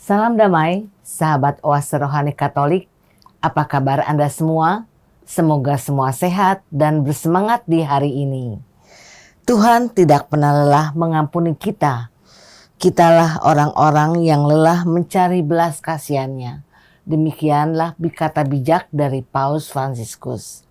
Salam damai, sahabat Oase Rohani Katolik. Apa kabar Anda semua? Semoga semua sehat dan bersemangat di hari ini. Tuhan tidak pernah lelah mengampuni kita. Kitalah orang-orang yang lelah mencari belas kasihannya. Demikianlah kata bijak dari Paus Fransiskus.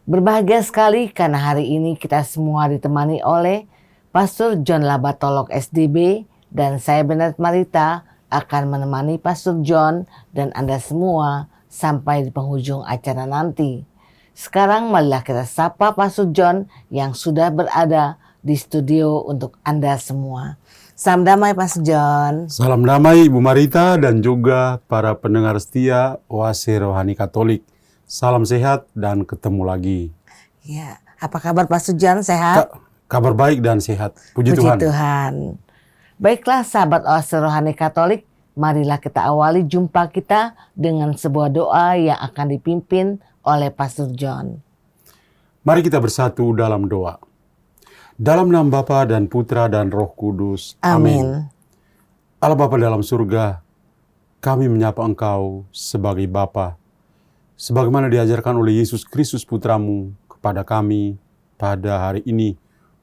Berbahagia sekali karena hari ini kita semua ditemani oleh Pastor John Labatolok SDB dan saya Bernard Marita akan menemani Pastor John dan Anda semua sampai di penghujung acara nanti. Sekarang marilah kita sapa Pastor John yang sudah berada di studio untuk Anda semua. Salam damai Pastor John. Salam damai Ibu Marita dan juga para pendengar setia Oase Rohani Katolik. Salam sehat dan ketemu lagi. Ya, apa kabar Pastor John, sehat? Kabar baik dan sehat. Puji Tuhan. Baiklah sahabat Oase Rohani Katolik, marilah kita awali jumpa kita dengan sebuah doa yang akan dipimpin oleh Pastor John. Mari kita bersatu dalam doa. Dalam nama Bapa dan Putra dan Roh Kudus. Amin. Allah Bapa dalam surga, kami menyapa Engkau sebagai Bapa, sebagaimana diajarkan oleh Yesus Kristus Putramu kepada kami pada hari ini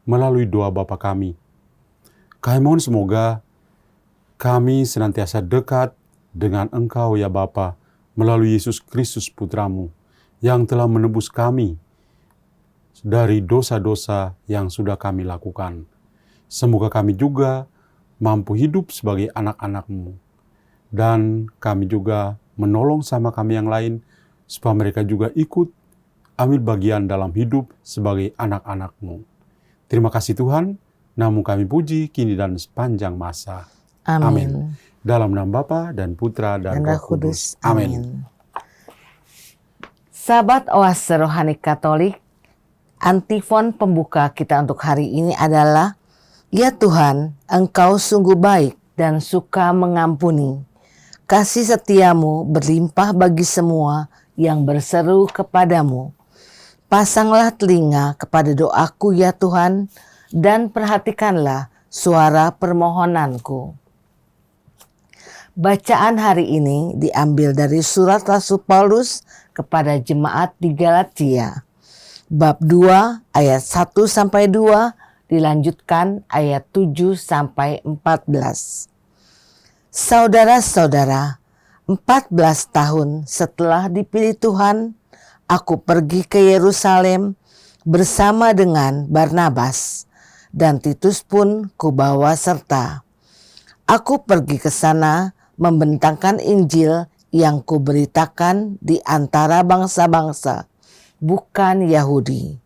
melalui doa Bapa kami. Kami mohon semoga kami senantiasa dekat dengan Engkau ya Bapa melalui Yesus Kristus Putramu yang telah menebus kami dari dosa-dosa yang sudah kami lakukan. Semoga kami juga mampu hidup sebagai anak-anak-Mu. Dan kami juga menolong sama kami yang lain supaya mereka juga ikut ambil bagian dalam hidup sebagai anak-anak-Mu. Terima kasih Tuhan, namun kami puji kini dan sepanjang masa. Amin. Dalam nama Bapa dan Putra dan Roh Kudus. Amin. Sahabat Oase Rohani Katolik, antifon pembuka kita untuk hari ini adalah, Ya Tuhan, Engkau sungguh baik dan suka mengampuni. Kasih setiamu berlimpah bagi semua yang berseru kepadamu. Pasanglah telinga kepada doaku ya Tuhan, dan perhatikanlah suara permohonanku. Bacaan hari ini diambil dari surat Rasul Paulus kepada jemaat di Galatia. Bab 2 ayat 1-2 dilanjutkan ayat 7-14. Saudara-saudara, 14 tahun setelah dipilih Tuhan, aku pergi ke Yerusalem bersama dengan Barnabas, dan Titus pun kubawa serta. Aku pergi ke sana membentangkan Injil yang kuberitakan di antara bangsa-bangsa, bukan Yahudi.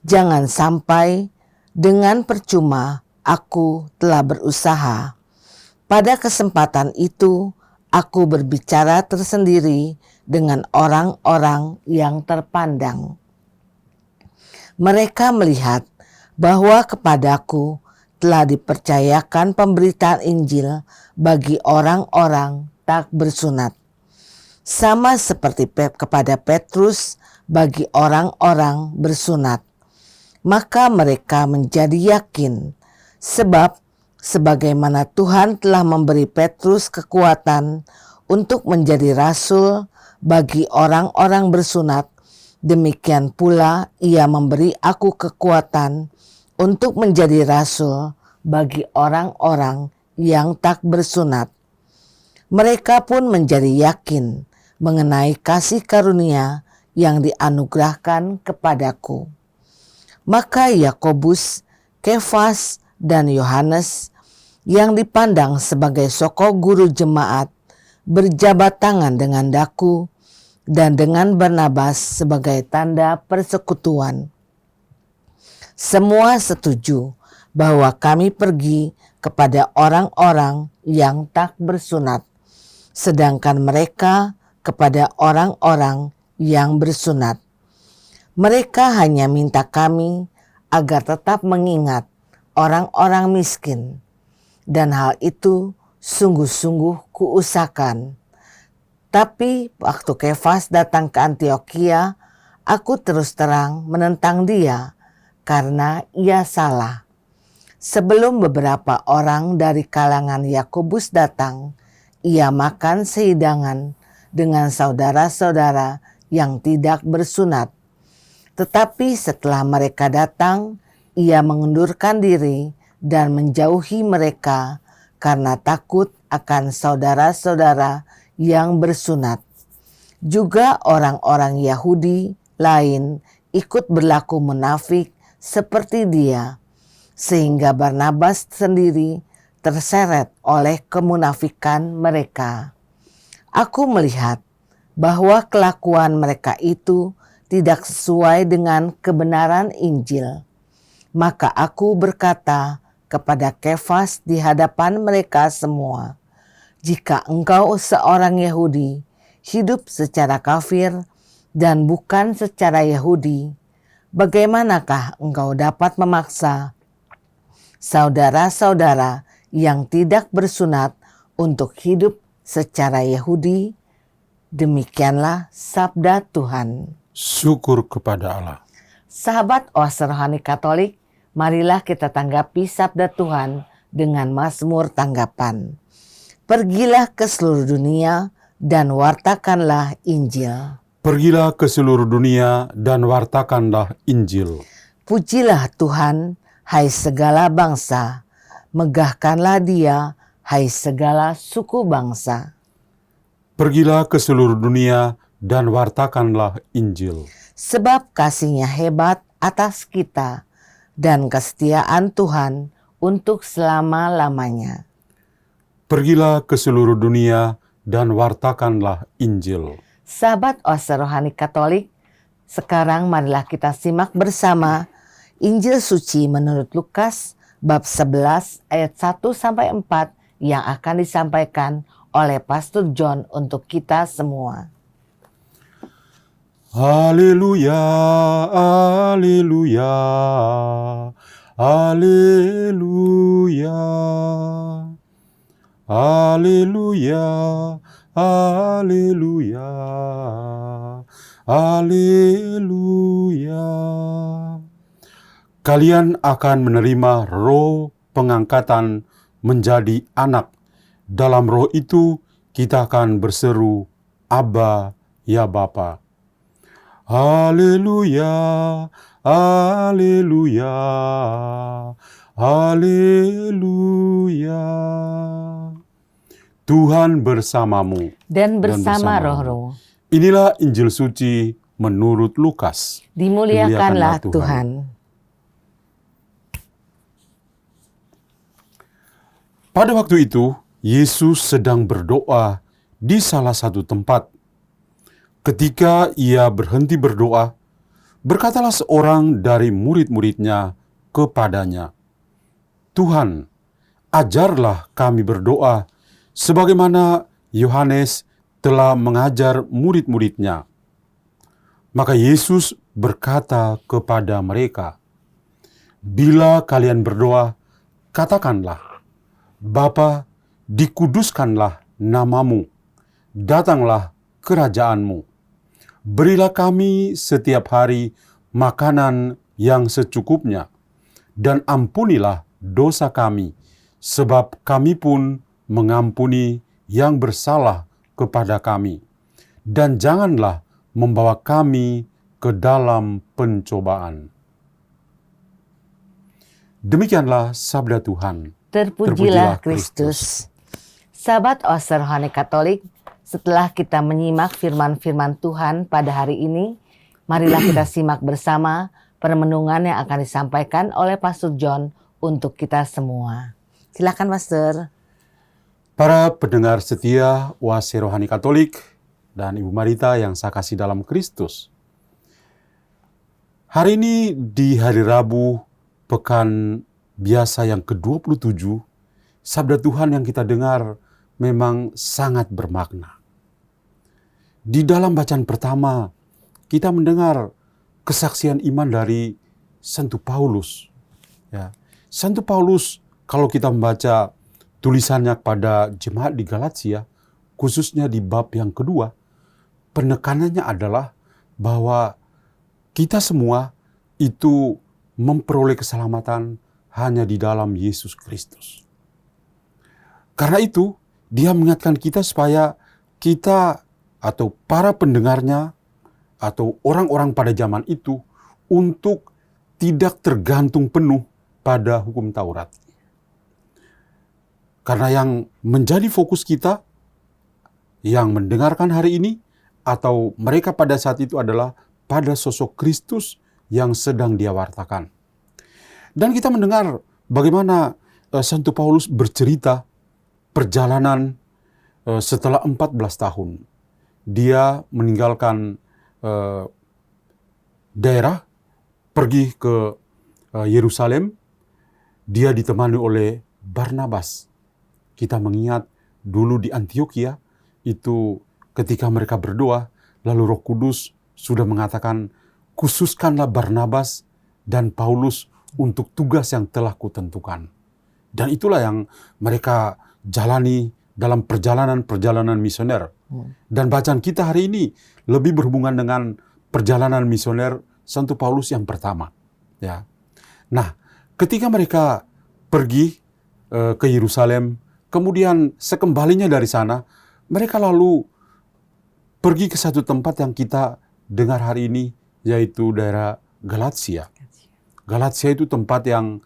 Jangan sampai dengan percuma aku telah berusaha. Pada kesempatan itu, aku berbicara tersendiri dengan orang-orang yang terpandang. Mereka melihat bahwa kepadaku telah dipercayakan pemberitaan Injil bagi orang-orang tak bersunat. Sama seperti kepada Petrus bagi orang-orang bersunat. Maka mereka menjadi yakin, sebab sebagaimana Tuhan telah memberi Petrus kekuatan untuk menjadi rasul bagi orang-orang bersunat, demikian pula ia memberi aku kekuatan untuk menjadi rasul bagi orang-orang yang tak bersunat. Mereka pun menjadi yakin mengenai kasih karunia yang dianugerahkan kepadaku. Maka Yakobus, Kefas, dan Yohanes yang dipandang sebagai soko guru jemaat berjabat tangan dengan daku dan dengan Barnabas sebagai tanda persekutuan. Semua setuju bahwa kami pergi kepada orang-orang yang tak bersunat, sedangkan mereka kepada orang-orang yang bersunat. Mereka hanya minta kami agar tetap mengingat orang-orang miskin, dan hal itu sungguh-sungguh kuusahakan. Tapi waktu Kefas datang ke Antiokhia, aku terus terang menentang dia karena ia salah. Sebelum beberapa orang dari kalangan Yakobus datang, ia makan sehidangan dengan saudara-saudara yang tidak bersunat. Tetapi setelah mereka datang, ia mengundurkan diri dan menjauhi mereka karena takut akan saudara-saudara yang bersunat. Juga orang-orang Yahudi lain ikut berlaku munafik seperti dia, sehingga Barnabas sendiri terseret oleh kemunafikan mereka. Aku melihat bahwa kelakuan mereka itu tidak sesuai dengan kebenaran Injil. Maka aku berkata kepada Kefas di hadapan mereka semua, jika engkau seorang Yahudi, hidup secara kafir dan bukan secara Yahudi, bagaimanakah engkau dapat memaksa saudara-saudara yang tidak bersunat untuk hidup secara Yahudi? Demikianlah sabda Tuhan. Syukur kepada Allah. Sahabat Oase Rohani Katolik, marilah kita tanggapi sabda Tuhan dengan mazmur tanggapan. Pergilah ke seluruh dunia dan wartakanlah Injil. Pergilah ke seluruh dunia dan wartakanlah Injil. Pujilah Tuhan, hai segala bangsa. Megahkanlah Dia, hai segala suku bangsa. Pergilah ke seluruh dunia dan wartakanlah Injil. Sebab kasih-Nya hebat atas kita dan kesetiaan Tuhan untuk selama-lamanya. Pergilah ke seluruh dunia dan wartakanlah Injil. Sahabat Oase Rohani Katolik, sekarang marilah kita simak bersama Injil Suci menurut Lukas bab 11 ayat 1-4 yang akan disampaikan oleh Pastor John untuk kita semua. Haleluya, haleluya, haleluya, haleluya, haleluya, haleluya. Kalian akan menerima roh pengangkatan menjadi anak. Dalam roh itu kita akan berseru, Abba, ya Bapa. Haleluya, haleluya, haleluya. Tuhan bersamamu Dan bersama roh-roh. Inilah Injil Suci menurut Lukas. Dimuliakanlah Tuhan. Pada waktu itu, Yesus sedang berdoa di salah satu tempat. Ketika ia berhenti berdoa, berkatalah seorang dari murid-muridnya kepadanya, Tuhan, ajarlah kami berdoa, sebagaimana Yohanes telah mengajar murid-muridnya. Maka Yesus berkata kepada mereka, bila kalian berdoa, katakanlah, Bapa, dikuduskanlah namamu, datanglah kerajaanmu. Berilah kami setiap hari makanan yang secukupnya, dan ampunilah dosa kami, sebab kami pun mengampuni yang bersalah kepada kami. Dan janganlah membawa kami ke dalam pencobaan. Demikianlah sabda Tuhan. Terpujilah Kristus. Sahabat Oase Rohani Katolik, setelah kita menyimak firman-firman Tuhan pada hari ini, marilah kita simak bersama permenungan yang akan disampaikan oleh Pastor John untuk kita semua. Silakan Pastor. Para pendengar setia Oase Rohani Katolik dan Ibu Marita yang saya kasih dalam Kristus. Hari ini di hari Rabu, pekan biasa yang ke-27, sabda Tuhan yang kita dengar memang sangat bermakna. Di dalam bacaan pertama, kita mendengar kesaksian iman dari Santo Paulus. Ya, Santo Paulus, kalau kita membaca tulisannya pada jemaat di Galatia, khususnya di bab yang kedua, penekanannya adalah bahwa kita semua itu memperoleh keselamatan hanya di dalam Yesus Kristus. Karena itu, dia mengingatkan kita supaya kita atau para pendengarnya atau orang-orang pada zaman itu untuk tidak tergantung penuh pada hukum Taurat. Karena yang menjadi fokus kita, yang mendengarkan hari ini, atau mereka pada saat itu adalah pada sosok Kristus yang sedang dia wartakan. Dan kita mendengar bagaimana Santo Paulus bercerita perjalanan setelah 14 tahun. Dia meninggalkan daerah, pergi ke Yerusalem. Dia ditemani oleh Barnabas. Kita mengingat dulu di Antioquia, itu ketika mereka berdoa, lalu Roh Kudus sudah mengatakan, khususkanlah Barnabas dan Paulus untuk tugas yang telah kutentukan. Dan itulah yang mereka jalani dalam perjalanan-perjalanan misioner. Dan bacaan kita hari ini lebih berhubungan dengan perjalanan misioner Santo Paulus yang pertama. Ya. Nah, ketika mereka pergi ke Yerusalem, kemudian sekembalinya dari sana, mereka lalu pergi ke satu tempat yang kita dengar hari ini, yaitu daerah Galatia. Galatia itu tempat yang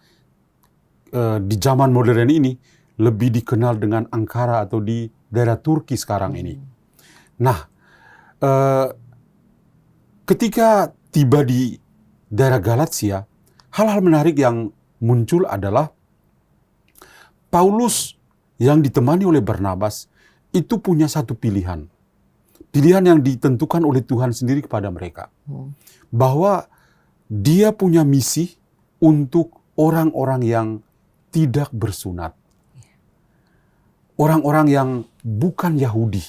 di zaman modern ini lebih dikenal dengan Ankara atau di daerah Turki sekarang ini. Nah, ketika tiba di daerah Galatia, hal-hal menarik yang muncul adalah Paulus yang ditemani oleh Barnabas itu punya satu pilihan. Pilihan yang ditentukan oleh Tuhan sendiri kepada mereka. Bahwa dia punya misi untuk orang-orang yang tidak bersunat. Orang-orang yang bukan Yahudi.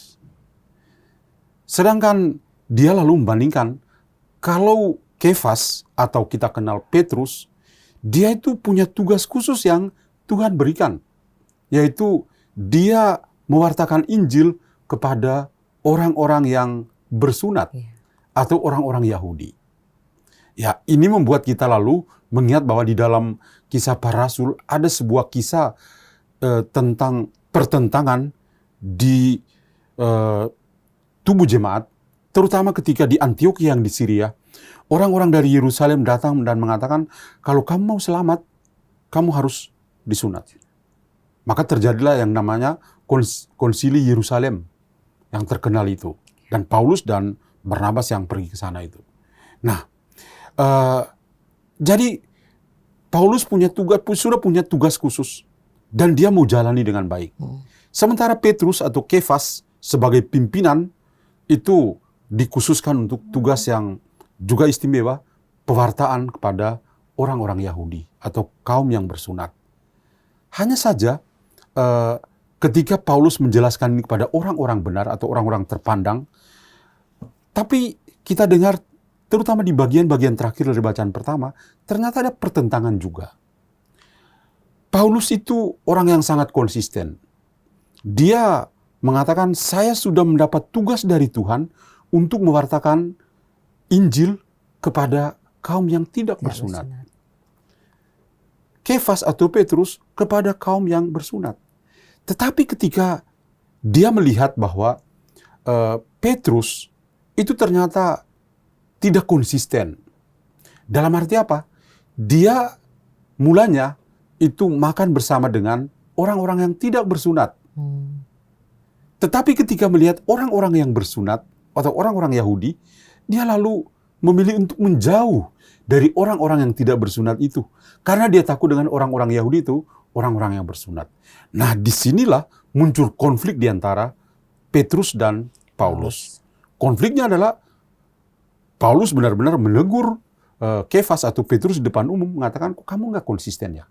Sedangkan dia lalu membandingkan, kalau Kefas atau kita kenal Petrus, dia itu punya tugas khusus yang Tuhan berikan. Yaitu dia mewartakan Injil kepada orang-orang yang bersunat atau orang-orang Yahudi. Ya, ini membuat kita lalu mengingat bahwa di dalam Kisah Para Rasul ada sebuah kisah tentang pertentangan di tubuh jemaat, terutama ketika di Antioquia yang di Syria. Orang-orang dari Yerusalem datang dan mengatakan, kalau kamu mau selamat, kamu harus disunat. Maka terjadilah yang namanya konsili Yerusalem yang terkenal itu. Dan Paulus dan Barnabas yang pergi ke sana itu. Nah, jadi Paulus sudah punya tugas khusus. Dan dia mau jalani dengan baik. Sementara Petrus atau Kefas sebagai pimpinan itu dikhususkan untuk tugas yang juga istimewa, pewartaan kepada orang-orang Yahudi atau kaum yang bersunat. Hanya saja ketika Paulus menjelaskan ini kepada orang-orang benar atau orang-orang terpandang, tapi kita dengar terutama di bagian-bagian terakhir dari bacaan pertama, ternyata ada pertentangan juga. Paulus itu orang yang sangat konsisten. Dia mengatakan, saya sudah mendapat tugas dari Tuhan untuk mewartakan Injil kepada kaum yang tidak bersunat. Kefas atau Petrus kepada kaum yang bersunat. Tetapi ketika dia melihat bahwa Petrus itu ternyata tidak konsisten. Dalam arti apa? Dia mulanya itu makan bersama dengan orang-orang yang tidak bersunat. Tetapi ketika melihat orang-orang yang bersunat atau orang-orang Yahudi, dia lalu memilih untuk menjauh dari orang-orang yang tidak bersunat itu. Karena dia takut dengan orang-orang Yahudi itu, orang-orang yang bersunat. Nah, disinilah muncul konflik di antara Petrus dan Paulus. Konfliknya adalah Paulus benar-benar menegur Kefas atau Petrus di depan umum, mengatakan, kok kamu nggak konsisten ya?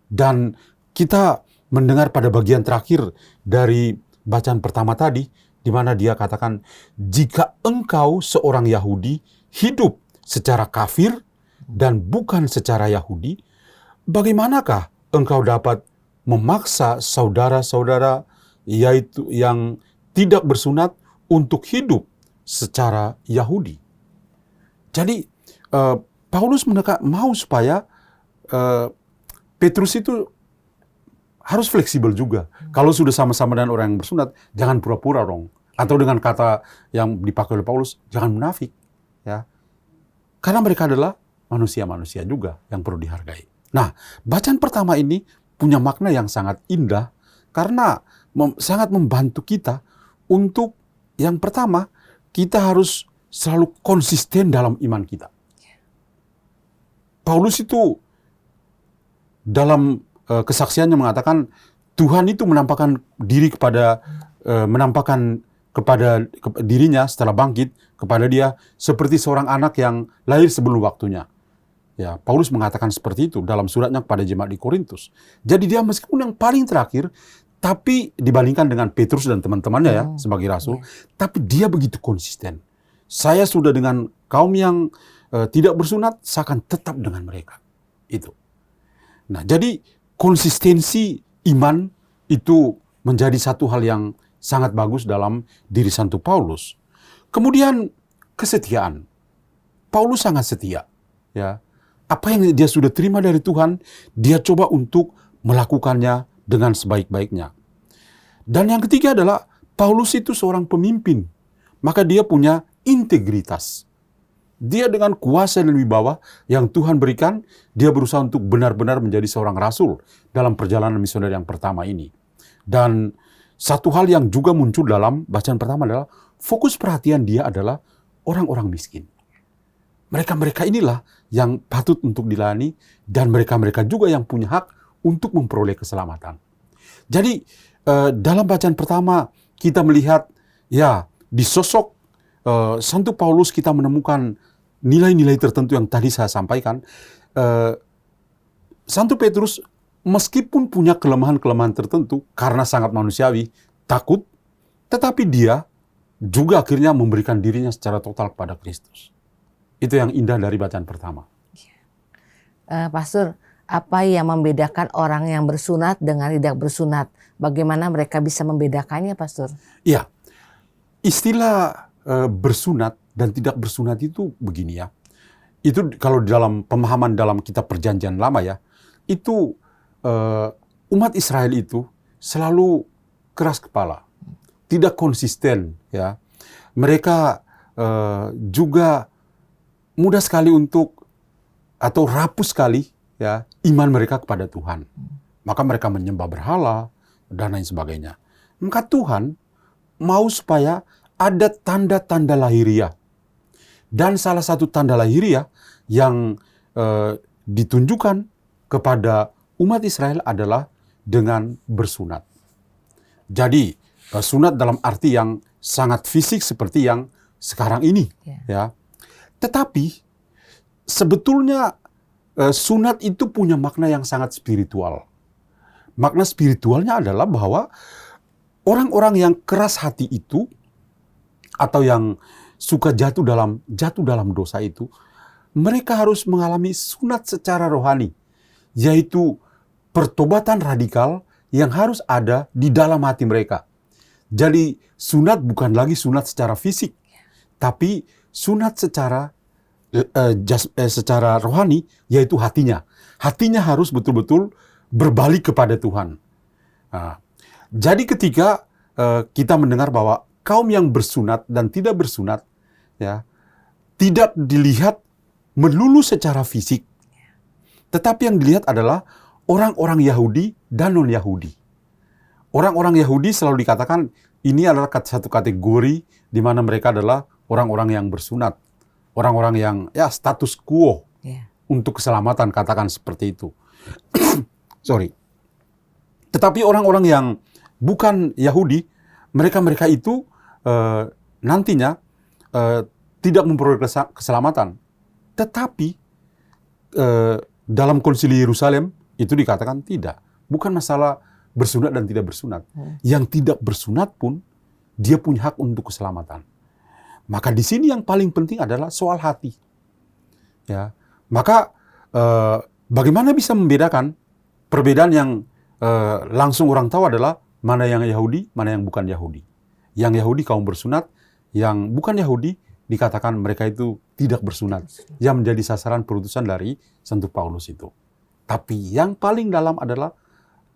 Dan kita mendengar pada bagian terakhir dari bacaan pertama tadi, di mana dia katakan, jika engkau seorang Yahudi hidup secara kafir dan bukan secara Yahudi, bagaimanakah engkau dapat memaksa saudara-saudara yaitu yang tidak bersunat untuk hidup secara Yahudi? Jadi Paulus mau supaya Petrus itu harus fleksibel juga. Kalau sudah sama-sama dengan orang yang bersunat, jangan pura-pura dong. Atau dengan kata yang dipakai oleh Paulus, jangan munafik. Ya. Karena mereka adalah manusia-manusia juga yang perlu dihargai. Nah, bacaan pertama ini punya makna yang sangat indah karena sangat membantu kita untuk yang pertama, kita harus selalu konsisten dalam iman kita. Paulus itu dalam kesaksiannya mengatakan Tuhan itu menampakkan dirinya setelah bangkit kepada dia seperti seorang anak yang lahir sebelum waktunya. Ya, Paulus mengatakan seperti itu dalam suratnya kepada jemaat di Korintus. Jadi dia meskipun yang paling terakhir, tapi dibandingkan dengan Petrus dan teman-temannya ya sebagai rasul, tapi dia begitu konsisten. Saya sudah dengan kaum yang tidak bersunat, saya akan tetap dengan mereka. Itu. Nah, jadi konsistensi iman itu menjadi satu hal yang sangat bagus dalam diri Santo Paulus. Kemudian kesetiaan. Paulus sangat setia. Ya. Apa yang dia sudah terima dari Tuhan, dia coba untuk melakukannya dengan sebaik-baiknya. Dan yang ketiga adalah Paulus itu seorang pemimpin. Maka dia punya integritas. Dia dengan kuasa dan wibawa yang Tuhan berikan, dia berusaha untuk benar-benar menjadi seorang rasul dalam perjalanan misioner yang pertama ini. Dan satu hal yang juga muncul dalam bacaan pertama adalah fokus perhatian dia adalah orang-orang miskin. Mereka-mereka inilah yang patut untuk dilayani dan mereka-mereka juga yang punya hak untuk memperoleh keselamatan. Jadi dalam bacaan pertama kita melihat ya di sosok Santo Paulus kita menemukan nilai-nilai tertentu yang tadi saya sampaikan. Santo Petrus meskipun punya kelemahan-kelemahan tertentu karena sangat manusiawi, takut, tetapi dia juga akhirnya memberikan dirinya secara total kepada Kristus. Itu yang indah dari bacaan pertama. Pastor, apa yang membedakan orang yang bersunat dengan tidak bersunat? Bagaimana mereka bisa membedakannya, Pastor? Iya, istilah bersunat dan tidak bersunat itu begini ya. Itu kalau dalam pemahaman dalam kitab Perjanjian Lama ya, itu umat Israel itu selalu keras kepala, tidak konsisten ya. Mereka juga mudah sekali untuk atau rapuh sekali ya iman mereka kepada Tuhan. Maka mereka menyembah berhala dan lain sebagainya. Maka Tuhan mau supaya ada tanda-tanda lahiriah. Dan salah satu tanda lahiriah yang ditunjukkan kepada umat Israel adalah dengan bersunat. Jadi sunat dalam arti yang sangat fisik seperti yang sekarang ini ya. Tetapi sebetulnya sunat itu punya makna yang sangat spiritual. Makna spiritualnya adalah bahwa orang-orang yang keras hati itu atau yang suka jatuh dalam dosa itu, mereka harus mengalami sunat secara rohani, yaitu pertobatan radikal yang harus ada di dalam hati mereka. Jadi sunat bukan lagi sunat secara fisik, tapi sunat secara rohani, yaitu hatinya. Hatinya harus betul-betul berbalik kepada Tuhan. Nah, jadi ketika kita mendengar bahwa kaum yang bersunat dan tidak bersunat, ya, tidak dilihat melulu secara fisik, tetapi yang dilihat adalah orang-orang Yahudi dan non-Yahudi. Orang-orang Yahudi selalu dikatakan ini adalah satu kategori di mana mereka adalah orang-orang yang bersunat. Orang-orang yang ya status quo untuk keselamatan, katakan seperti itu. Sorry. Tetapi orang-orang yang bukan Yahudi, mereka itu nantinya tidak memperoleh keselamatan. Tetapi dalam konsili Yerusalem itu dikatakan tidak. Bukan masalah bersunat dan tidak bersunat. Yang tidak bersunat pun dia punya hak untuk keselamatan. Maka di sini yang paling penting adalah soal hati. Ya, maka bagaimana bisa membedakan perbedaan yang langsung orang tahu adalah mana yang Yahudi, mana yang bukan Yahudi. Yang Yahudi kaum bersunat, yang bukan Yahudi dikatakan mereka itu tidak bersunat. Yang menjadi sasaran perutusan dari Santo Paulus itu. Tapi yang paling dalam adalah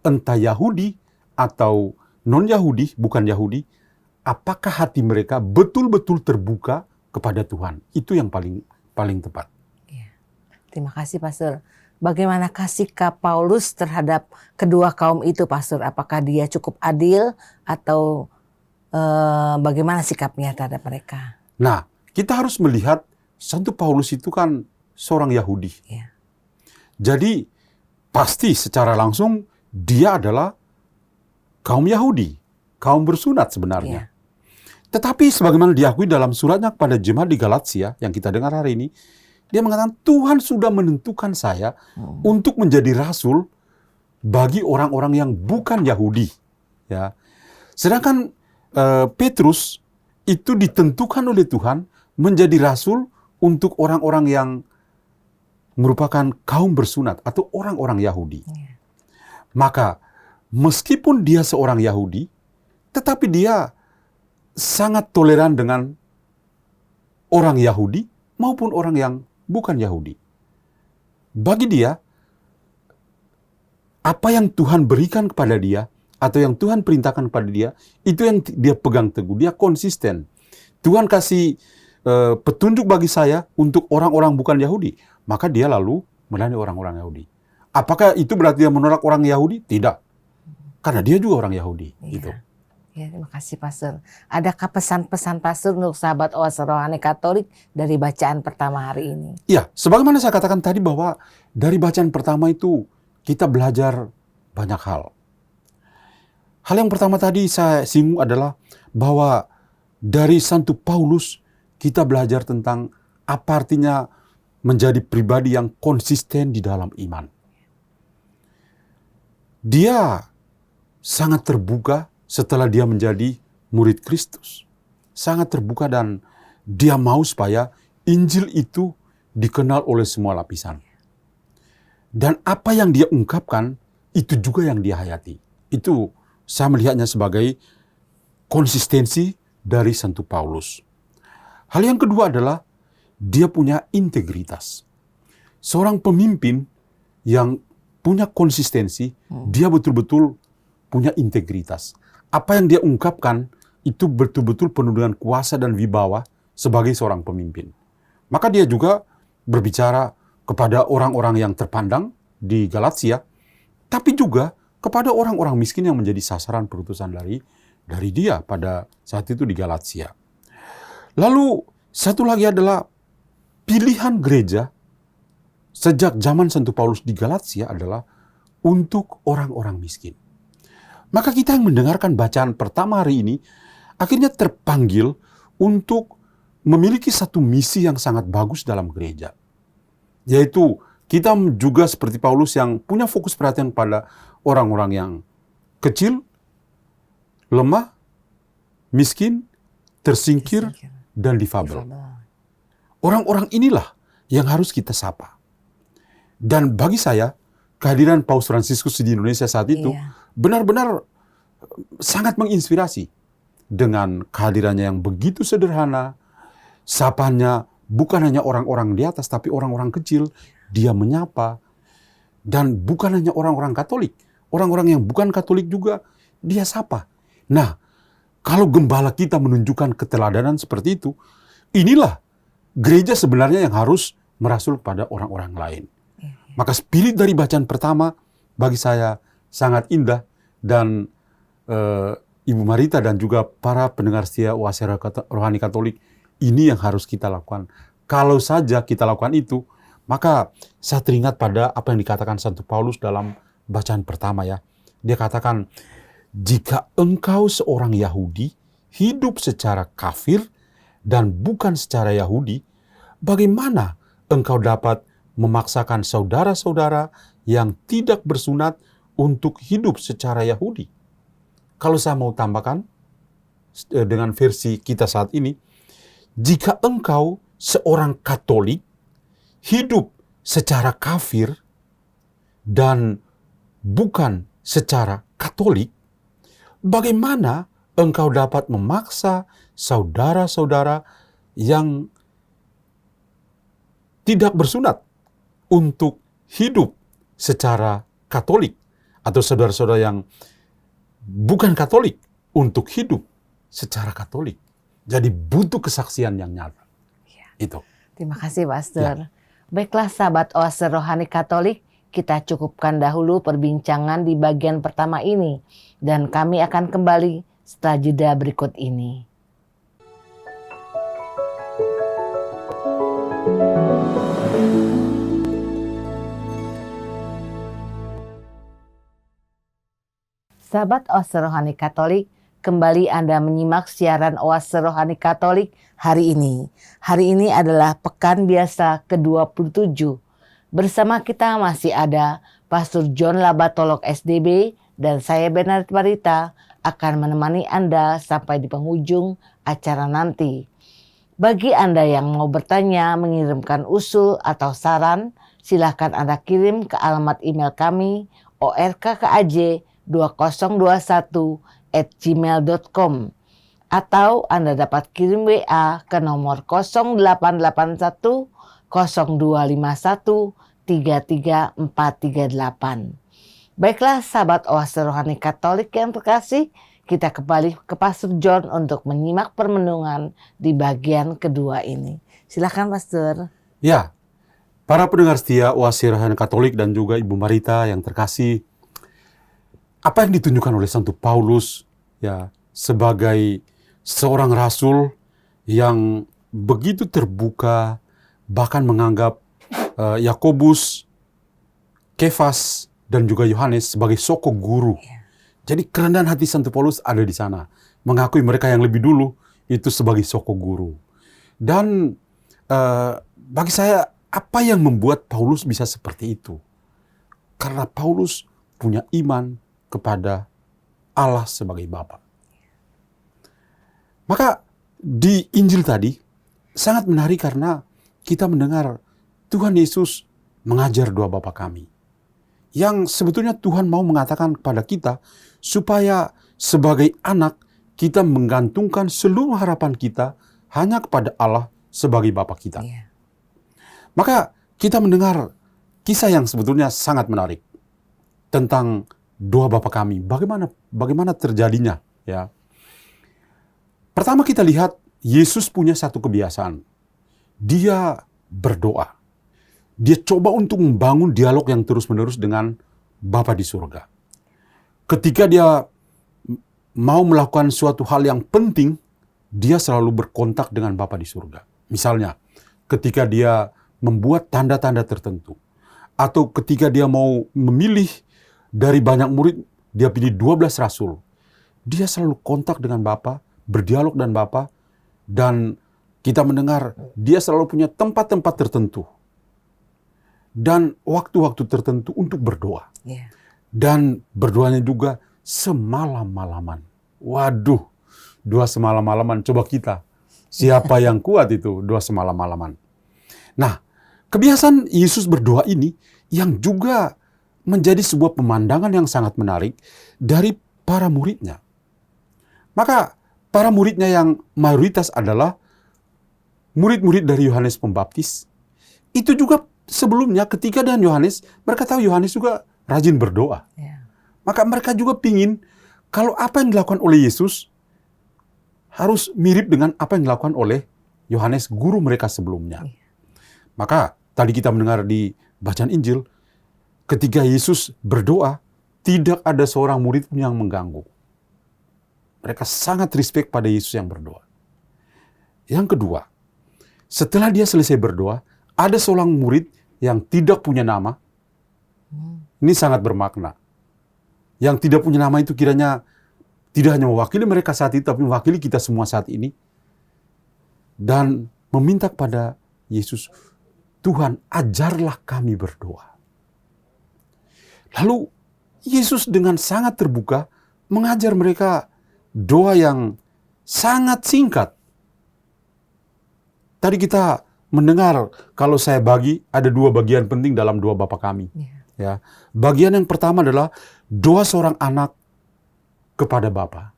entah Yahudi atau non-Yahudi, bukan Yahudi, apakah hati mereka betul-betul terbuka kepada Tuhan. Itu yang paling tepat. Ya. Terima kasih, Pastor. Bagaimanakah sikap Paulus terhadap kedua kaum itu, Pastor? Apakah dia cukup adil atau bagaimana sikapnya terhadap mereka? Nah, kita harus melihat Santo Paulus itu kan seorang Yahudi. Ya. Jadi pasti secara langsung dia adalah kaum Yahudi, kaum bersunat sebenarnya. Ya. Tetapi sebagaimana diakui dalam suratnya kepada jemaat di Galatia yang kita dengar hari ini, dia mengatakan Tuhan sudah menentukan saya untuk menjadi rasul bagi orang-orang yang bukan Yahudi. Ya. Sedangkan Petrus itu ditentukan oleh Tuhan menjadi rasul untuk orang-orang yang merupakan kaum bersunat atau orang-orang Yahudi. Ya. Maka meskipun dia seorang Yahudi, tetapi dia sangat toleran dengan orang Yahudi maupun orang yang bukan Yahudi. Bagi dia, apa yang Tuhan berikan kepada dia atau yang Tuhan perintahkan kepada dia, itu yang dia pegang teguh. Dia konsisten. Tuhan kasih petunjuk bagi saya untuk orang-orang bukan Yahudi. Maka dia lalu melayani orang-orang Yahudi. Apakah itu berarti dia menolak orang Yahudi? Tidak. Karena dia juga orang Yahudi. Iya. Gitu. Ya, terima kasih, Pastor. Adakah pesan-pesan Pastor untuk sahabat Oase Rohani Katolik dari bacaan pertama hari ini? Ya, sebagaimana saya katakan tadi bahwa dari bacaan pertama itu kita belajar banyak hal. Hal yang pertama tadi saya singgung adalah bahwa dari Santo Paulus kita belajar tentang apa artinya menjadi pribadi yang konsisten di dalam iman. Dia sangat terbuka setelah dia menjadi murid Kristus. Sangat terbuka dan dia mau supaya Injil itu dikenal oleh semua lapisan. Dan apa yang dia ungkapkan, itu juga yang dia hayati. Itu saya melihatnya sebagai konsistensi dari Santo Paulus. Hal yang kedua adalah dia punya integritas. Seorang pemimpin yang punya konsistensi, dia betul-betul punya integritas. Apa yang dia ungkapkan itu betul-betul penuh dengan kuasa dan wibawa sebagai seorang pemimpin. Maka dia juga berbicara kepada orang-orang yang terpandang di Galatia, tapi juga kepada orang-orang miskin yang menjadi sasaran perutusan dari dia pada saat itu di Galatia. Lalu satu lagi adalah pilihan gereja sejak zaman Santo Paulus di Galatia adalah untuk orang-orang miskin. Maka kita yang mendengarkan bacaan pertama hari ini akhirnya terpanggil untuk memiliki satu misi yang sangat bagus dalam gereja. Yaitu kita juga seperti Paulus yang punya fokus perhatian pada orang-orang yang kecil, lemah, miskin, tersingkir, dan difabel. Orang-orang inilah yang harus kita sapa. Dan bagi saya, kehadiran Paus Fransiskus di Indonesia saat itu benar-benar sangat menginspirasi. Dengan kehadirannya yang begitu sederhana, sapanya bukan hanya orang-orang di atas, tapi orang-orang kecil, dia menyapa. Dan bukan hanya orang-orang Katolik, orang-orang yang bukan Katolik juga dia sapa. Nah, kalau gembala kita menunjukkan keteladanan seperti itu, inilah gereja sebenarnya yang harus merasul pada orang-orang lain. Maka spirit dari bacaan pertama bagi saya sangat indah dan Ibu Marita dan juga para pendengar setia Oase Rohani Katolik, ini yang harus kita lakukan. Kalau saja kita lakukan itu, maka saya teringat pada apa yang dikatakan Santo Paulus dalam bacaan pertama ya. Dia katakan, jika engkau seorang Yahudi hidup secara kafir dan bukan secara Yahudi, bagaimana engkau dapat memaksakan saudara-saudara yang tidak bersunat untuk hidup secara Yahudi? Kalau saya mau tambahkan dengan versi kita saat ini, jika engkau seorang Katolik hidup secara kafir dan bukan secara Katolik, bagaimana engkau dapat memaksa saudara-saudara yang tidak bersunat untuk hidup secara Katolik atau saudara-saudara yang bukan Katolik untuk hidup secara Katolik. Jadi butuh kesaksian yang nyata. Ya. Itu. Terima kasih, Pastor. Baiklah, sahabat Oase Rohani Katolik, kita cukupkan dahulu perbincangan di bagian pertama ini. Dan kami akan kembali setelah jeda berikut ini. Sahabat Oase Rohani Katolik, kembali Anda menyimak siaran Oase Rohani Katolik hari ini. Hari ini adalah Pekan Biasa ke-27. Bersama kita masih ada Pastor John Labatolok SDB dan saya Bernard Marita akan menemani Anda sampai di penghujung acara nanti. Bagi Anda yang mau bertanya, mengirimkan usul atau saran, silakan Anda kirim ke alamat email kami orkkaj2021@gmail.com atau Anda dapat kirim WA ke nomor 0881 0251 33438. Baiklah sahabat Oase Rohani Katolik yang terkasih, kita kembali ke Pastor John untuk menyimak permenungan di bagian kedua ini. Silakan Pastor. Ya, para pendengar setia Oase Rohani Katolik dan juga Ibu Marita yang terkasih, apa yang ditunjukkan oleh Santo Paulus ya sebagai seorang rasul yang begitu terbuka, bahkan menganggap Yakobus, Kefas dan juga Yohanes sebagai soko guru. Jadi kerendahan hati Santo Paulus ada di sana, mengakui mereka yang lebih dulu itu sebagai soko guru. Dan bagi saya, apa yang membuat Paulus bisa seperti itu? Karena Paulus punya iman kepada Allah sebagai Bapa. Maka di Injil tadi sangat menarik karena kita mendengar Tuhan Yesus mengajar doa Bapa kami. Yang sebetulnya Tuhan mau mengatakan kepada kita supaya sebagai anak kita menggantungkan seluruh harapan kita hanya kepada Allah sebagai Bapa kita. Yeah. Maka kita mendengar kisah yang sebetulnya sangat menarik tentang doa Bapa kami. Bagaimana terjadinya, ya. Pertama kita lihat Yesus punya satu kebiasaan. Dia berdoa. Dia coba untuk membangun dialog yang terus-menerus dengan Bapa di surga. Ketika dia mau melakukan suatu hal yang penting, dia selalu berkontak dengan Bapa di surga. Misalnya, ketika dia membuat tanda-tanda tertentu. Atau ketika dia mau memilih dari banyak murid, dia pilih 12 rasul. Dia selalu kontak dengan Bapa, berdialog dengan Bapa, dan kita mendengar dia selalu punya tempat-tempat tertentu. Dan waktu-waktu tertentu untuk berdoa. Yeah. Dan berdoanya juga semalam-malaman. Waduh, doa semalam-malaman. Coba kita, siapa yang kuat itu doa semalam-malaman. Nah, kebiasaan Yesus berdoa ini yang juga menjadi sebuah pemandangan yang sangat menarik dari para muridnya. Maka para muridnya yang mayoritas adalah murid-murid dari Yohanes Pembaptis. Itu juga sebelumnya ketika dengan Yohanes, mereka tahu Yohanes juga rajin berdoa. Yeah. Maka mereka juga pingin kalau apa yang dilakukan oleh Yesus harus mirip dengan apa yang dilakukan oleh Yohanes, guru mereka sebelumnya. Yeah. Maka tadi kita mendengar di bacaan Injil, ketika Yesus berdoa, tidak ada seorang murid pun yang mengganggu. Mereka sangat respect pada Yesus yang berdoa. Yang kedua, setelah dia selesai berdoa, ada seorang murid yang tidak punya nama. Ini sangat bermakna. Yang tidak punya nama itu kiranya tidak hanya mewakili mereka saat itu, tapi mewakili kita semua saat ini. Dan meminta kepada Yesus, Tuhan, ajarlah kami berdoa. Lalu Yesus dengan sangat terbuka mengajar mereka doa yang sangat singkat. Tadi kita mendengar, kalau saya bagi, ada dua bagian penting dalam doa Bapa kami. Yeah. Ya, bagian yang pertama adalah doa seorang anak kepada Bapa.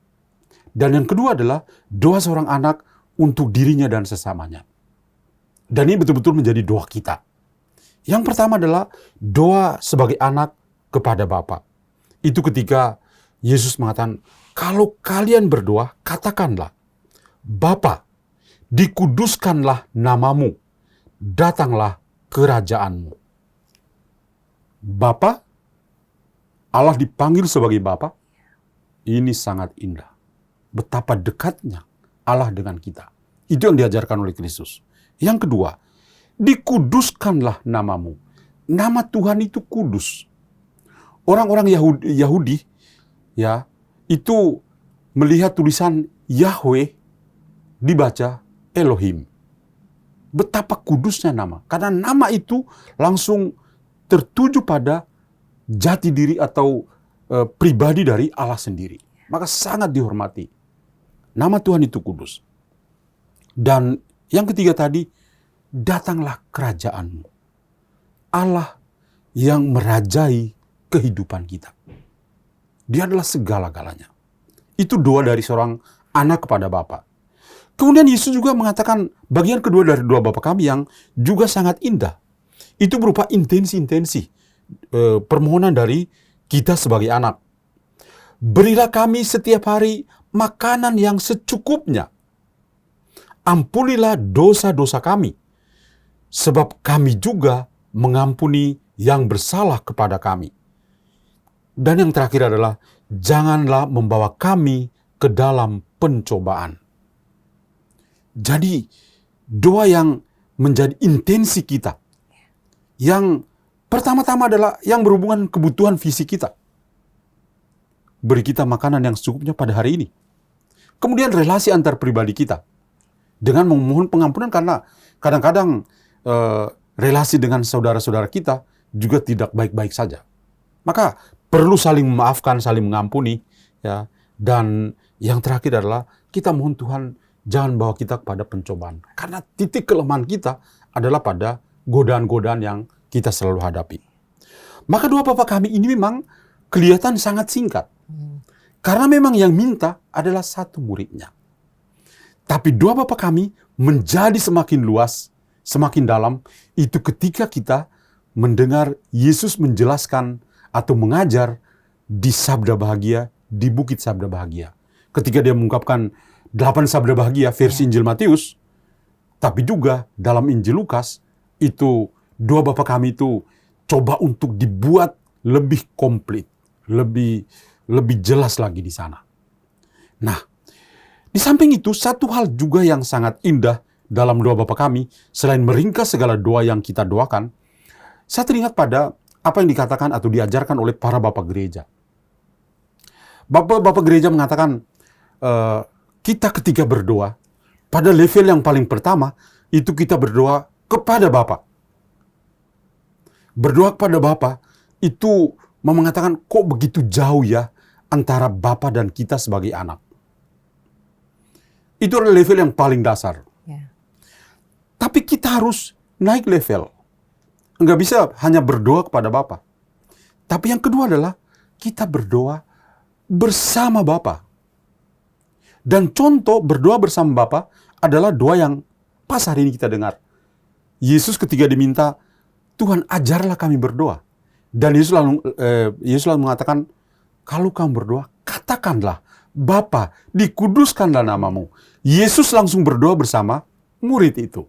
Dan yang kedua adalah doa seorang anak untuk dirinya dan sesamanya. Dan ini betul-betul menjadi doa kita. Yang pertama adalah doa sebagai anak kepada Bapa. Itu ketika Yesus mengatakan, kalau kalian berdoa, katakanlah, Bapa, dikuduskanlah namamu, datanglah kerajaanmu. Bapa, Allah dipanggil sebagai Bapa, ini sangat indah. Betapa dekatnya Allah dengan kita. Itu yang diajarkan oleh Kristus. Yang kedua, dikuduskanlah namamu. Nama Tuhan itu kudus. Orang-orang Yahudi ya, itu melihat tulisan Yahweh dibaca Elohim. Betapa kudusnya nama. Karena nama itu langsung tertuju pada jati diri atau pribadi dari Allah sendiri. Maka sangat dihormati. Nama Tuhan itu kudus. Dan yang ketiga tadi, datanglah kerajaanmu. Allah yang merajai kehidupan kita. Dia adalah segala-galanya. Itu doa dari seorang anak kepada Bapa. Kemudian Yesus juga mengatakan bagian kedua dari doa Bapa kami yang juga sangat indah. Itu berupa intensi-intensi permohonan dari kita sebagai anak. Berilah kami setiap hari makanan yang secukupnya. Ampunilah dosa-dosa kami, sebab kami juga mengampuni yang bersalah kepada kami. Dan yang terakhir adalah, janganlah membawa kami ke dalam pencobaan. Jadi, doa yang menjadi intensi kita. Yang pertama-tama adalah yang berhubungan kebutuhan fisik kita. Beri kita makanan yang secukupnya pada hari ini. Kemudian relasi antar pribadi kita. Dengan memohon pengampunan, karena kadang-kadang relasi dengan saudara-saudara kita juga tidak baik-baik saja. Maka perlu saling memaafkan, saling mengampuni, ya. Dan yang terakhir adalah kita mohon Tuhan jangan bawa kita kepada pencobaan. Karena titik kelemahan kita adalah pada godaan-godaan yang kita selalu hadapi. Maka doa Bapa kami ini memang kelihatan sangat singkat. Karena memang yang minta adalah satu muridnya. Tapi doa Bapa kami menjadi semakin luas, semakin dalam, itu ketika kita mendengar Yesus menjelaskan atau mengajar di Sabda Bahagia, di Bukit Sabda Bahagia. Ketika dia mengungkapkan 8 Sabda Bahagia versi Injil Matius, tapi juga dalam Injil Lukas, itu doa Bapa kami itu coba untuk dibuat lebih komplit, lebih jelas lagi di sana. Nah, di samping itu, satu hal juga yang sangat indah dalam doa Bapa kami, selain meringkas segala doa yang kita doakan, saya teringat pada apa yang dikatakan atau diajarkan oleh para bapak gereja. Bapak gereja mengatakan, kita ketika berdoa, pada level yang paling pertama, itu kita berdoa kepada Bapa. Berdoa kepada Bapa, itu mengatakan, kok begitu jauh ya antara Bapa dan kita sebagai anak. Itu adalah level yang paling dasar. Yeah. Tapi kita harus naik level. Enggak bisa hanya berdoa kepada Bapa. Tapi yang kedua adalah kita berdoa bersama Bapa. Dan contoh berdoa bersama Bapa adalah doa yang pas hari ini kita dengar. Yesus ketika diminta, Tuhan ajarlah kami berdoa. Dan Yesus lalu mengatakan, kalau kamu berdoa, katakanlah, Bapa, dikuduskanlah namamu. Yesus langsung berdoa bersama murid itu.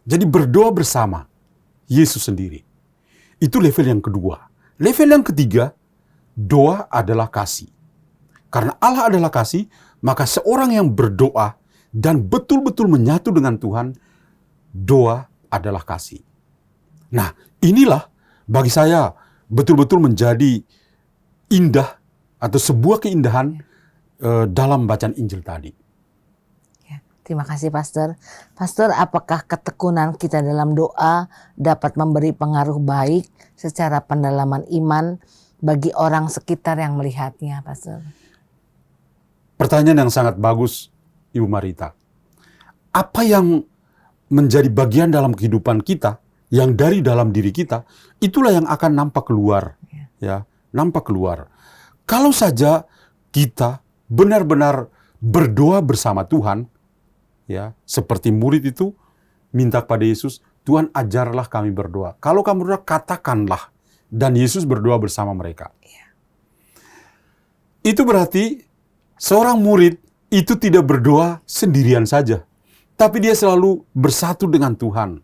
Jadi berdoa bersama Yesus sendiri. Itu level yang kedua. Level yang ketiga, doa adalah kasih. Karena Allah adalah kasih, maka seorang yang berdoa dan betul-betul menyatu dengan Tuhan, doa adalah kasih. Nah, inilah bagi saya betul-betul menjadi indah atau sebuah keindahan dalam bacaan Injil tadi. Terima kasih Pastor. Pastor, apakah ketekunan kita dalam doa dapat memberi pengaruh baik secara pendalaman iman bagi orang sekitar yang melihatnya, Pastor? Pertanyaan yang sangat bagus, Ibu Marita. Apa yang menjadi bagian dalam kehidupan kita, yang dari dalam diri kita, itulah yang akan nampak keluar. Ya, nampak keluar. Kalau saja kita benar-benar berdoa bersama Tuhan, ya, seperti murid itu minta kepada Yesus, Tuhan ajarlah kami berdoa. Kalau kamu berdoa, katakanlah. Dan Yesus berdoa bersama mereka. Itu berarti seorang murid itu tidak berdoa sendirian saja, tapi dia selalu bersatu dengan Tuhan.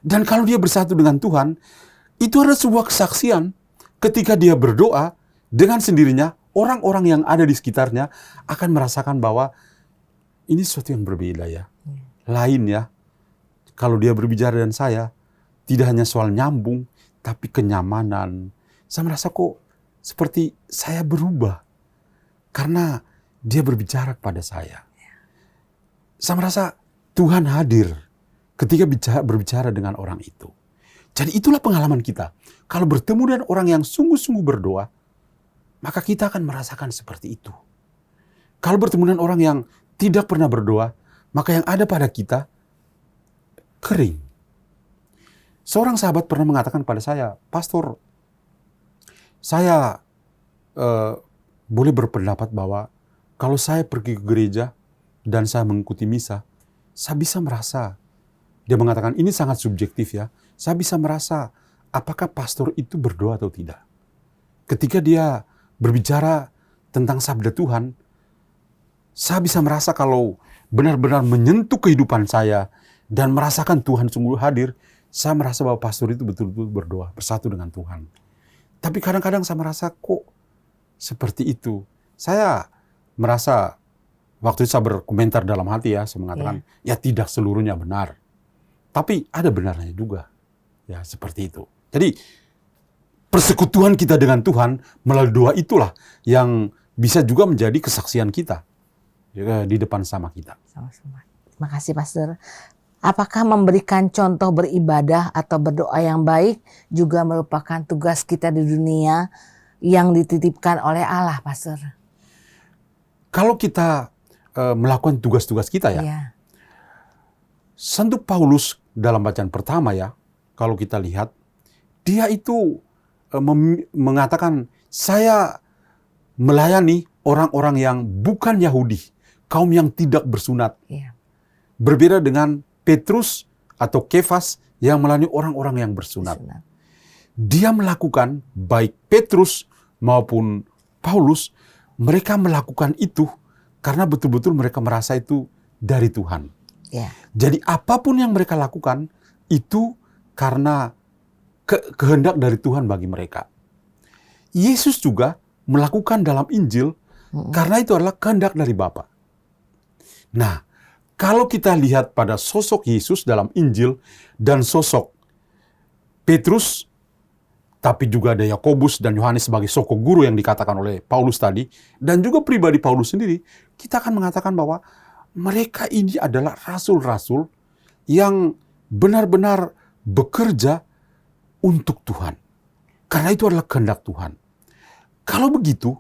Dan kalau dia bersatu dengan Tuhan, itu adalah sebuah kesaksian ketika dia berdoa dengan sendirinya, orang-orang yang ada di sekitarnya akan merasakan bahwa ini sesuatu yang berbeda ya. Lain ya. Kalau dia berbicara dengan saya, tidak hanya soal nyambung, tapi kenyamanan. Saya merasa kok seperti saya berubah. Karena dia berbicara kepada saya. Saya merasa Tuhan hadir ketika berbicara dengan orang itu. Jadi itulah pengalaman kita. Kalau bertemu dengan orang yang sungguh-sungguh berdoa, maka kita akan merasakan seperti itu. Kalau bertemu dengan orang yang tidak pernah berdoa, maka yang ada pada kita kering. Seorang sahabat pernah mengatakan kepada saya, "Pastor, saya boleh berpendapat bahwa kalau saya pergi ke gereja dan saya mengikuti misa, saya bisa merasa," dia mengatakan ini sangat subjektif ya, "saya bisa merasa apakah pastor itu berdoa atau tidak. Ketika dia berbicara tentang sabda Tuhan, saya bisa merasa kalau benar-benar menyentuh kehidupan saya dan merasakan Tuhan sungguh hadir, saya merasa bahwa pastor itu betul-betul berdoa, bersatu dengan Tuhan." Tapi kadang-kadang saya merasa kok seperti itu. Saya merasa, waktu itu saya berkomentar dalam hati ya, saya mengatakan, ya tidak seluruhnya benar. Tapi ada benarnya juga. Ya seperti itu. Jadi persekutuan kita dengan Tuhan melalui doa itulah yang bisa juga menjadi kesaksian kita di depan sama kita. Sama-sama. Terima kasih Pastor. Apakah memberikan contoh beribadah atau berdoa yang baik juga merupakan tugas kita di dunia yang dititipkan oleh Allah, Pastor? Kalau kita melakukan tugas-tugas kita ya, Iya. Santo Paulus dalam bacaan pertama ya, kalau kita lihat, dia itu mengatakan, saya melayani orang-orang yang bukan Yahudi, kaum yang tidak bersunat. Iya. Berbeda dengan Petrus atau Kefas yang melayani orang-orang yang bersunat. Dia melakukan, baik Petrus maupun Paulus, mereka melakukan itu karena betul-betul mereka merasa itu dari Tuhan. Yeah. Jadi apapun yang mereka lakukan, itu karena kehendak dari Tuhan bagi mereka. Yesus juga melakukan dalam Injil, karena itu adalah kehendak dari Bapa. Nah, kalau kita lihat pada sosok Yesus dalam Injil dan sosok Petrus, tapi juga ada Yakobus dan Yohanes sebagai sosok guru yang dikatakan oleh Paulus tadi, dan juga pribadi Paulus sendiri, kita akan mengatakan bahwa mereka ini adalah rasul-rasul yang benar-benar bekerja untuk Tuhan. Karena itu adalah kehendak Tuhan. Kalau begitu,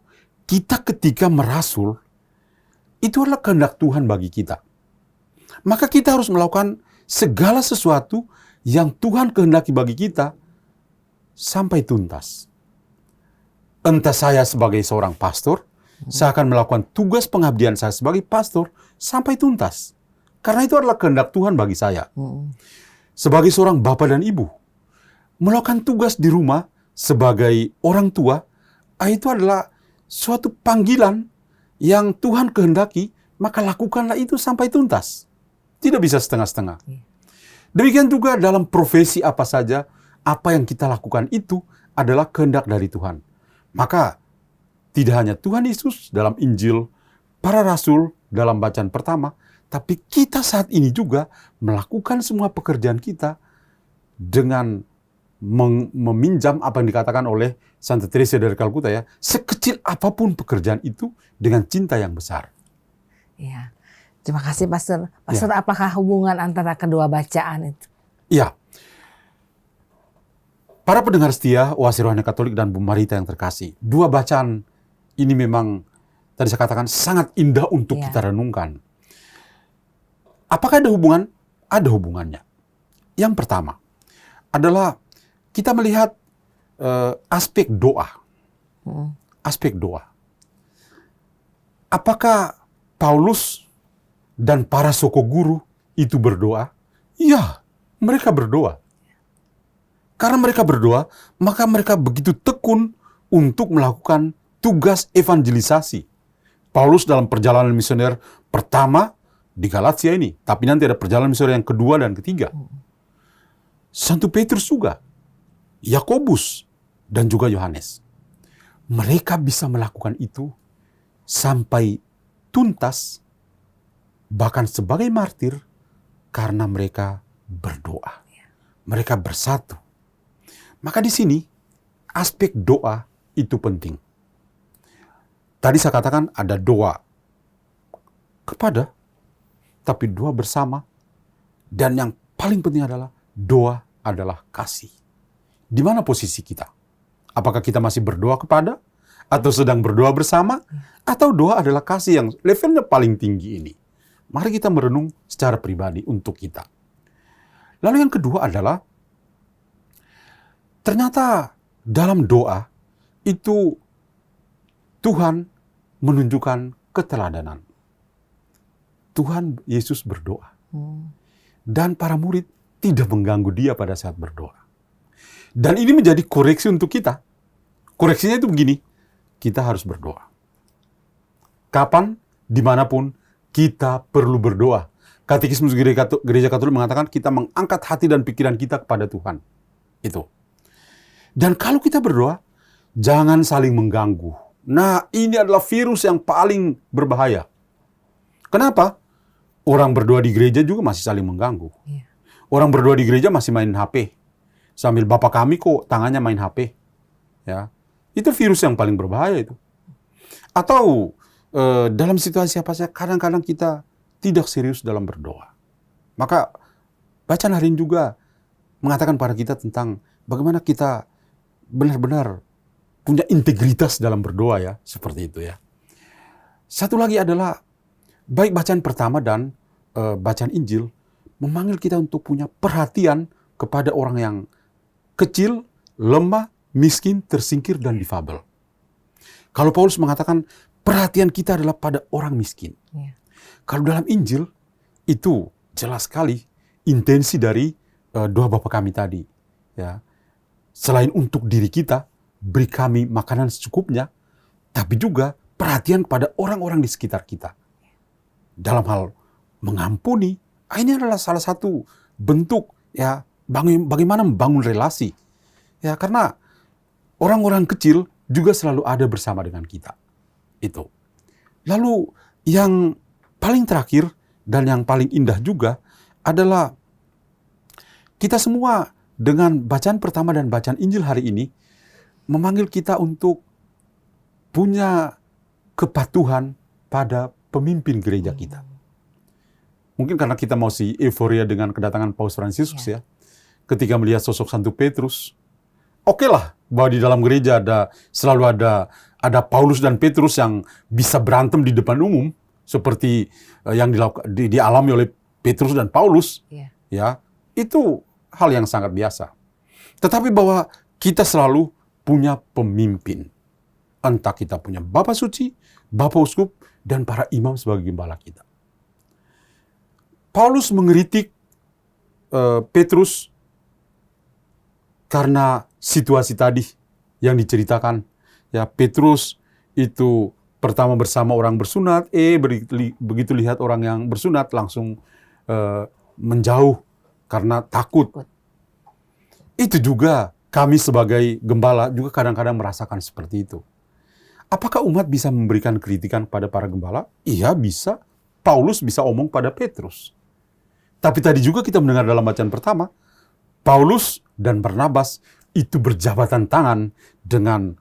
kita ketika merasul, itu adalah kehendak Tuhan bagi kita. Maka kita harus melakukan segala sesuatu yang Tuhan kehendaki bagi kita sampai tuntas. Entah saya sebagai seorang pastor, saya akan melakukan tugas pengabdian saya sebagai pastor sampai tuntas. Karena itu adalah kehendak Tuhan bagi saya. Sebagai seorang bapak dan ibu, melakukan tugas di rumah sebagai orang tua, itu adalah suatu panggilan yang Tuhan kehendaki, maka lakukanlah itu sampai tuntas. Tidak bisa setengah-setengah. Demikian juga dalam profesi apa saja, apa yang kita lakukan itu adalah kehendak dari Tuhan. Maka tidak hanya Tuhan Yesus dalam Injil, para rasul dalam bacaan pertama, tapi kita saat ini juga melakukan semua pekerjaan kita dengan meminjam apa yang dikatakan oleh Santa Teresa dari Kalkuta ya, sekecil apapun pekerjaan itu dengan cinta yang besar. Iya. Terima kasih Pastor. Pastor, apakah hubungan antara kedua bacaan itu? Iya. Para pendengar setia, Oasis Rohani Katolik dan Bu Marita yang terkasih, dua bacaan ini memang tadi saya katakan sangat indah untuk kita renungkan. Apakah ada hubungan? Ada hubungannya. Yang pertama adalah kita melihat aspek doa. Aspek doa. Apakah Paulus dan para soko guru itu berdoa? Ya, mereka berdoa. Karena mereka berdoa, maka mereka begitu tekun untuk melakukan tugas evangelisasi. Paulus dalam perjalanan misioner pertama di Galatia ini, tapi nanti ada perjalanan misioner yang kedua dan ketiga. Santo Petrus juga, Yakobus, dan juga Yohanes. Mereka bisa melakukan itu sampai tuntas, bahkan sebagai martir, karena mereka berdoa. Mereka bersatu. Maka di sini, aspek doa itu penting. Tadi saya katakan ada doa kepada, tapi doa bersama. Dan yang paling penting adalah doa adalah kasih. Di mana posisi kita? Apakah kita masih berdoa kepada? Atau sedang berdoa bersama? Atau doa adalah kasih yang levelnya paling tinggi ini? Mari kita merenung secara pribadi untuk kita. Lalu yang kedua adalah, ternyata dalam doa itu Tuhan menunjukkan keteladanan. Tuhan Yesus berdoa. Dan para murid tidak mengganggu dia pada saat berdoa. Dan ini menjadi koreksi untuk kita. Koreksinya itu begini, kita harus berdoa. Kapan, dimanapun, kita perlu berdoa. Katekismus Gereja Katolik mengatakan kita mengangkat hati dan pikiran kita kepada Tuhan. Itu. Dan kalau kita berdoa, jangan saling mengganggu. Nah, ini adalah virus yang paling berbahaya. Kenapa? Orang berdoa di gereja juga masih saling mengganggu. Orang berdoa di gereja masih main HP. Sambil Bapak kami kok tangannya main HP. Ya. Itu virus yang paling berbahaya itu. Atau dalam situasi apa saja, kadang-kadang kita tidak serius dalam berdoa. Maka bacaan hari ini juga mengatakan pada kita tentang bagaimana kita benar-benar punya integritas dalam berdoa ya, seperti itu ya. Satu lagi adalah baik bacaan pertama dan bacaan Injil memanggil kita untuk punya perhatian kepada orang yang kecil, lemah, miskin, tersingkir, dan difabel. Kalau Paulus mengatakan perhatian kita adalah pada orang miskin. Kalau dalam Injil itu jelas sekali intensi dari doa Bapa kami tadi. Ya. Selain untuk diri kita, beri kami makanan secukupnya, tapi juga perhatian kepada orang-orang di sekitar kita. Dalam hal mengampuni, ini adalah salah satu bentuk ya bagaimana membangun relasi. Ya, karena orang-orang kecil juga selalu ada bersama dengan kita. Itu. Lalu yang paling terakhir dan yang paling indah juga adalah kita semua dengan bacaan pertama dan bacaan Injil hari ini memanggil kita untuk punya kepatuhan pada pemimpin gereja kita. Mungkin karena kita masih euforia dengan kedatangan Paus Fransiskus ya. Ketika melihat sosok Santo Petrus, oke lah bahwa di dalam gereja selalu ada Paulus dan Petrus yang bisa berantem di depan umum seperti yang dialami oleh Petrus dan Paulus. Ya, itu hal yang sangat biasa. Tetapi bahwa kita selalu punya pemimpin. Entah kita punya Bapak Suci, Bapak Uskup, dan para imam sebagai gembala kita. Paulus mengkritik Petrus karena situasi tadi yang diceritakan. Ya, Petrus itu pertama bersama orang bersunat, begitu lihat orang yang bersunat langsung menjauh karena takut. Itu juga kami sebagai gembala juga kadang-kadang merasakan seperti itu. Apakah umat bisa memberikan kritikan pada para gembala? Iya, bisa. Paulus bisa omong pada Petrus. Tapi tadi juga kita mendengar dalam bacaan pertama, Paulus dan Barnabas itu berjabatan tangan dengan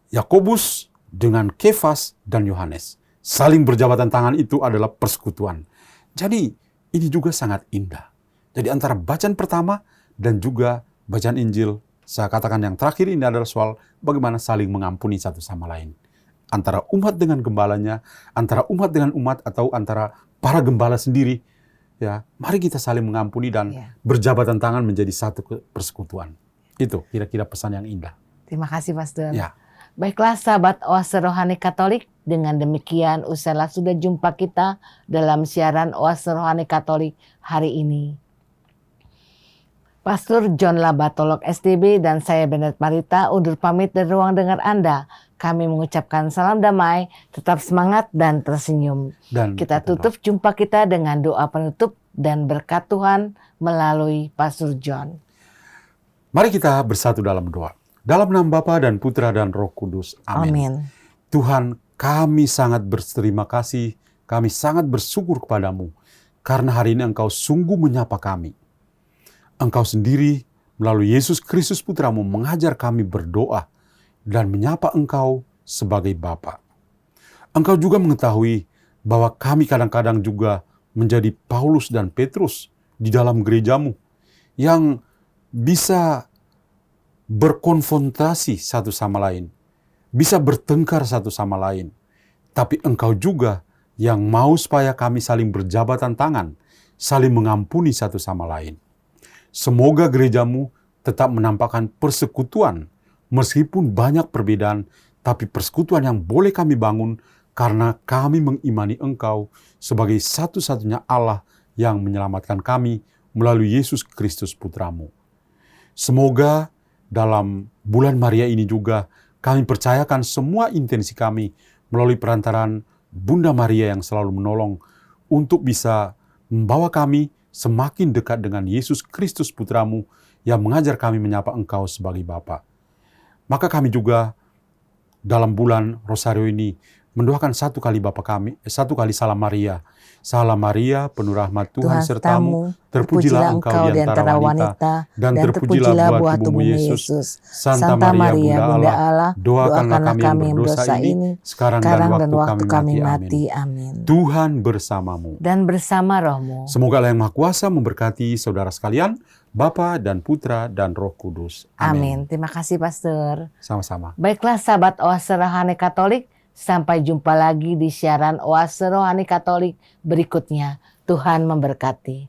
Yakobus, dengan Kefas, dan Yohanes. Saling berjabatan tangan itu adalah persekutuan. Jadi ini juga sangat indah. Jadi antara bacaan pertama dan juga bacaan Injil, saya katakan yang terakhir ini adalah soal bagaimana saling mengampuni satu sama lain. Antara umat dengan gembalanya, antara umat dengan umat, atau antara para gembala sendiri. Ya, mari kita saling mengampuni dan berjabatan tangan menjadi satu persekutuan. Itu kira-kira pesan yang indah. Terima kasih, Pastor. Ya. Baiklah sahabat Oase Rohani Katolik, dengan demikian usailah sudah jumpa kita dalam siaran Oase Rohani Katolik hari ini. Pastor John Labatolok STB dan saya Benet Marita undur pamit dari ruang dengar Anda. kami mengucapkan salam damai, tetap semangat dan tersenyum. Dan Kita tutup jumpa kita dengan doa penutup dan berkat Tuhan melalui Pastor John. Mari kita bersatu dalam doa. Dalam nama Bapa dan Putra dan Roh Kudus. Amin. Amin. Tuhan, kami sangat berterima kasih, kami sangat bersyukur kepadamu, karena hari ini Engkau sungguh menyapa kami. Engkau sendiri melalui Yesus Kristus Putramu mengajar kami berdoa dan menyapa Engkau sebagai Bapa. Engkau juga mengetahui bahwa kami kadang-kadang juga menjadi Paulus dan Petrus di dalam gerejamu yang bisa berkonfrontasi satu sama lain, bisa bertengkar satu sama lain. Tapi Engkau juga yang mau supaya kami saling berjabatan tangan, saling mengampuni satu sama lain. Semoga gerejamu tetap menampakkan persekutuan, meskipun banyak perbedaan, tapi persekutuan yang boleh kami bangun karena kami mengimani Engkau sebagai satu-satunya Allah yang menyelamatkan kami melalui Yesus Kristus Putramu. Semoga dalam bulan Maria ini juga kami percayakan semua intensi kami melalui perantaran Bunda Maria yang selalu menolong untuk bisa membawa kami semakin dekat dengan Yesus Kristus Putramu yang mengajar kami menyapa Engkau sebagai Bapa. Maka kami juga dalam bulan Rosario ini mendoakan satu kali Salam Maria. Salam Maria, penuh rahmat Tuhan sertamu, terpujilah engkau di antara wanita, dan terpujilah buah tubuhmu Yesus. Santa Maria, Bunda Allah, doakanlah kami yang berdosa ini, sekarang dan waktu kami mati. Amin. Tuhan bersamamu. Dan bersama rohmu. Semoga Allah yang Maha Kuasa memberkati saudara sekalian, Bapa dan Putra dan Roh Kudus. Amin. Terima kasih, Pastor. Sama-sama. Baiklah sahabat Oase Rohani Katolik, sampai jumpa lagi di siaran Oase Rohani Katolik berikutnya. Tuhan memberkati.